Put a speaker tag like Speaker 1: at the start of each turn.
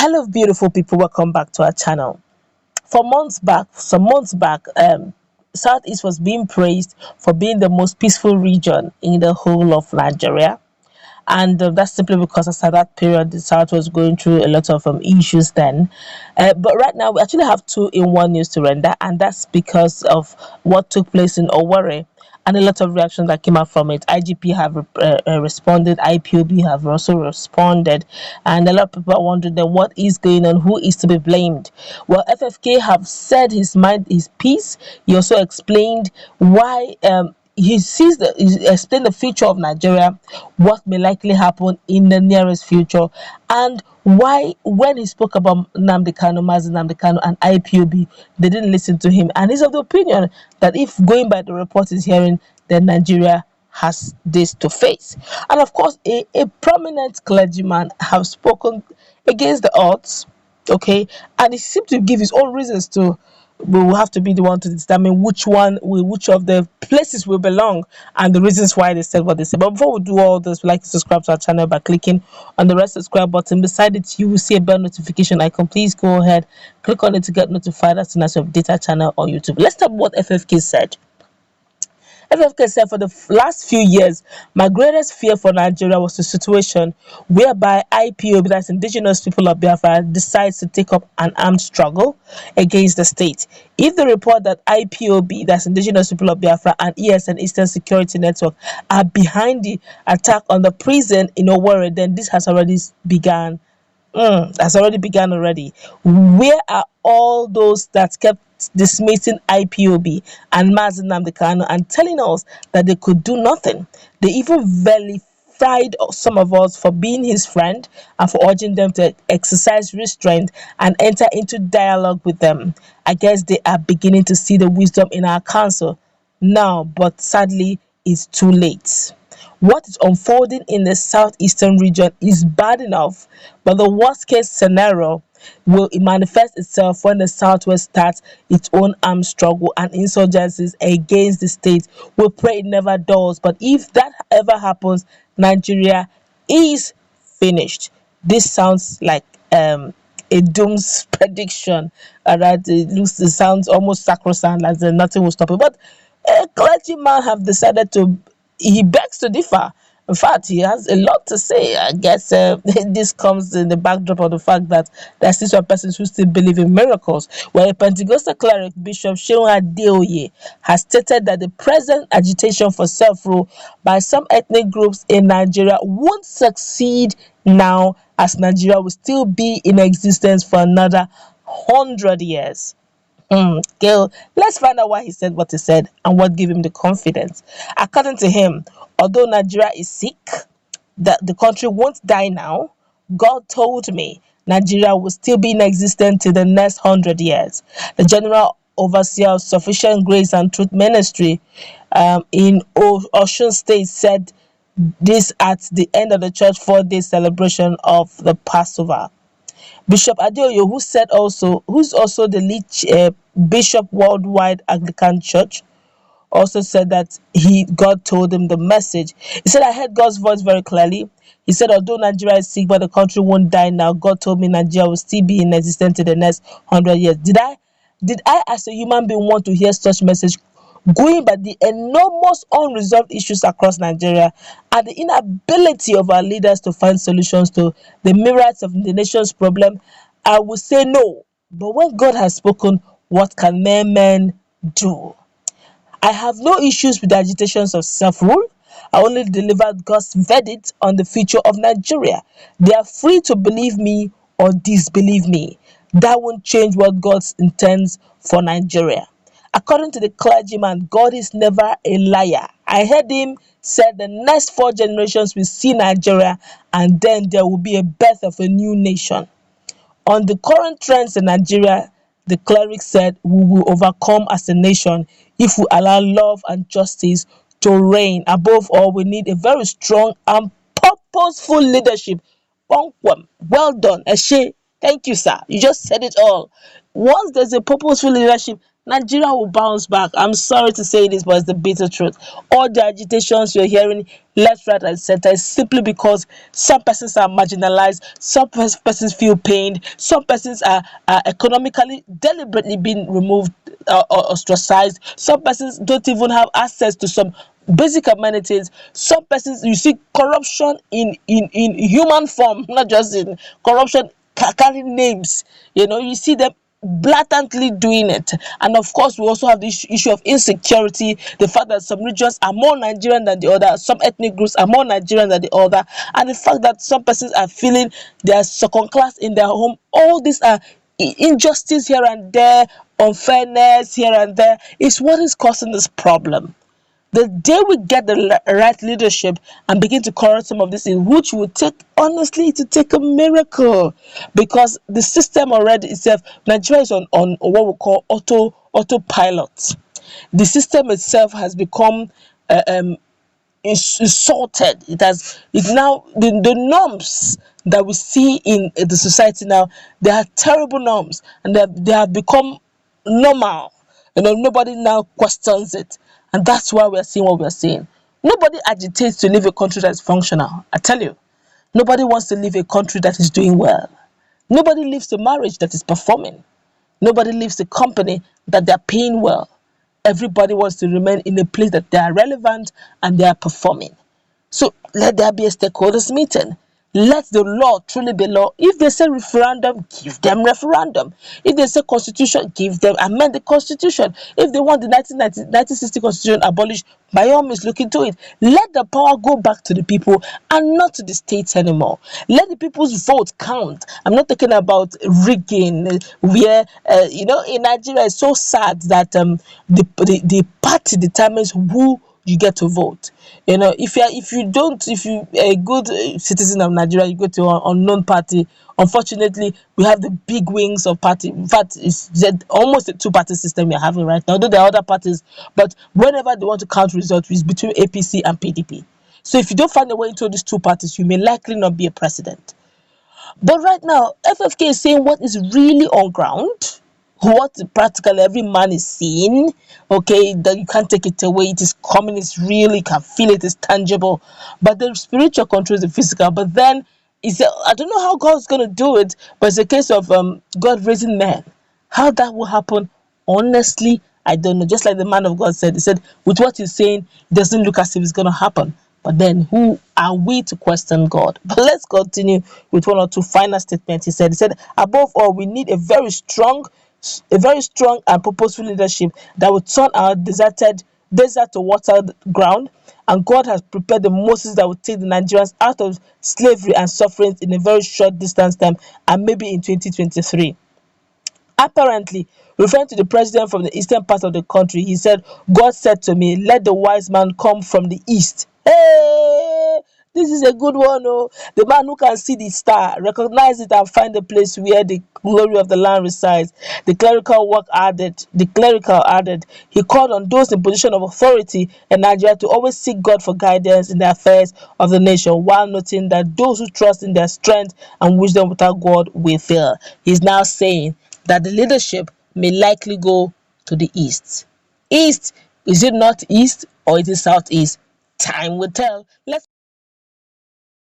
Speaker 1: Hello, beautiful people. Welcome back to our channel. Some months back, Southeast was being praised for being the most peaceful region in the whole of Nigeria. And that's simply because at that period, the South was going through a lot of issues then. But right now, we actually have two in one news to render, and that's because of what took place in Owerri and a lot of reactions that came out from it. IGP have responded, IPOB have also responded, and a lot of people are wondering then what is going on, who is to be blamed. Well, FFK have said his mind, his piece. He also explained why he explained the future of Nigeria, what may likely happen in the nearest future, and why when he spoke about Nnamdi Kanu, Mazi Nnamdi Kanu, and IPOB, they didn't listen to him. And he's of the opinion that if going by the report he's hearing, then Nigeria has this to face. And of course, a prominent clergyman have spoken against the odds, okay, and he seemed to give his own reasons to. We will have to be the one to determine which of the places will belong and the reasons why they said what they said. But before we do all this, we like to subscribe to our channel by clicking on the red subscribe button. Beside it, you will see a bell notification icon. Please go ahead, click on it to get notified as soon as we update our channel on YouTube. Let's talk about what FFK said. FFK said, for the last few years, my greatest fear for Nigeria was the situation whereby IPOB, that's Indigenous People of Biafra, decides to take up an armed struggle against the state. If the report that IPOB, that's Indigenous People of Biafra, and ESN, Eastern Security Network, are behind the attack on the prison in Owerri, then this has already begun. Has already begun already. Where are all those that kept dismissing IPOB and Mazi Nnamdi Kanu and telling us that they could do nothing? They even vilified some of us for being his friend and for urging them to exercise restraint and enter into dialogue with them. I guess they are beginning to see the wisdom in our council now, but sadly, it's too late. What is unfolding in the southeastern region is bad enough, but the worst case scenario will manifest itself when the southwest starts its own armed struggle and insurgencies against the state. We pray it never does, but if that ever happens, Nigeria is finished. This sounds like a doom's prediction, right? It sounds almost sacrosanct, as in nothing will stop it. But a clergyman have decided to, he begs to differ. In fact, he has a lot to say. I guess this comes in the backdrop of the fact that there are still some persons who still believe in miracles. Where a Pentecostal cleric, Bishop Sheun Adeoye, has stated that the present agitation for self-rule by some ethnic groups in Nigeria won't succeed now, as Nigeria will still be in existence for another 100 years. Gail, let's find out why he said what he said and what gave him the confidence. According to him, although Nigeria is sick, that the country won't die now, God told me Nigeria will still be in existence till the next 100 years. The General Overseer of Sufficient Grace and Truth Ministry in Osun State said this at the end of the church 4-day celebration of the Passover. Bishop Adeoye, who's also the lead bishop worldwide Anglican Church, also said that God told him the message. He said, I heard God's voice very clearly. He said, although Nigeria is sick, but the country won't die now, God told me Nigeria will still be in existence in the next 100 years. Did I as a human being want to hear such message going by the enormous unresolved issues across Nigeria and the inability of our leaders to find solutions to the myriads of the nation's problem? I will say no. But when God has spoken, what can mere men do? I have no issues with the agitations of self-rule. I only delivered God's verdict on the future of Nigeria. They are free to believe me or disbelieve me. That won't change what God intends for Nigeria. According to the clergyman, God is never a liar. I heard him say the next 4 generations will see Nigeria, and then there will be a birth of a new nation. On the current trends in Nigeria, the cleric said we will overcome as a nation if we allow love and justice to reign. Above all, we need a very strong and purposeful leadership. Well done, Eshe. Thank you, sir. You just said it all. Once there's a purposeful leadership, Nigeria will bounce back. I'm sorry to say this, but it's the bitter truth. All the agitations you're hearing left, right, and center is simply because some persons are marginalized, some persons feel pained, some persons are economically deliberately being removed or ostracized, some persons don't even have access to some basic amenities. Some persons, you see corruption in human form, not just in corruption carrying names. You see them blatantly doing it. And of course, we also have the issue of insecurity, the fact that some regions are more Nigerian than the other, some ethnic groups are more Nigerian than the other, and the fact that some persons are feeling they are second class in their home. All these are injustice here and there, unfairness here and there, is what is causing this problem. The day we get the right leadership and begin to correct some of these things, which will take, honestly, to take a miracle, because the system already itself, Nigeria is on what we call autopilot. The system itself has become is sorted. It's now the norms that we see in the society now. They are terrible norms, and they have become normal. Nobody now questions it, and that's why we are seeing what we are seeing. Nobody agitates to leave a country that is functional. I tell you, nobody wants to leave a country that is doing well. Nobody leaves a marriage that is performing. Nobody leaves the company that they're paying well. Everybody wants to remain in a place that they are relevant and they are performing. So let there be a stakeholders meeting. Let the law truly be law. If they say referendum, give them referendum. If they say constitution, give them amend the constitution. If they want the 1960 constitution abolished, by all means look into it. Let the power go back to the people and not to the states anymore. Let the people's vote count. I'm not talking about rigging, where in Nigeria it's so sad that the party determines who you get to vote. If you a good citizen of Nigeria, you go to an unknown party. Unfortunately, we have the big wings of party. In fact, it's almost a two-party system we're having right now. Although there are other parties, but whenever they want to count results, it's between APC and PDP. So if you don't find a way into these two parties, you may likely not be a president. But right now, FFK is saying what is really on ground, what practically every man is seeing. Okay, that you can't take it away. It is coming, it's real, you can feel it, it's tangible. But the spiritual controls the physical. But then I don't know how God's gonna do it, but it's a case of God raising men. How that will happen, honestly, I don't know. Just like the man of God said, he said, with what he's saying, it doesn't look as if it's gonna happen. But then who are we to question God? But let's continue with one or two final statements. He said, above all, we need a very strong and purposeful leadership that will turn our deserted desert to watered ground. And God has prepared the Moses that will take the Nigerians out of slavery and suffering in a very short distance time, and maybe in 2023. Apparently, referring to the president from the eastern part of the country, he said, God said to me, let the wise man come from the east. Hey, this is a good one. Oh, the man who can see the star, recognize it, and find the place where the glory of the land resides. The clerical added, he called on those in position of authority in Nigeria to always seek God for guidance in the affairs of the nation, while noting that those who trust in their strength and wisdom without God will fail. He's now saying that the leadership may likely go to the east. East, is it northeast or it is southeast? Time will tell. Let's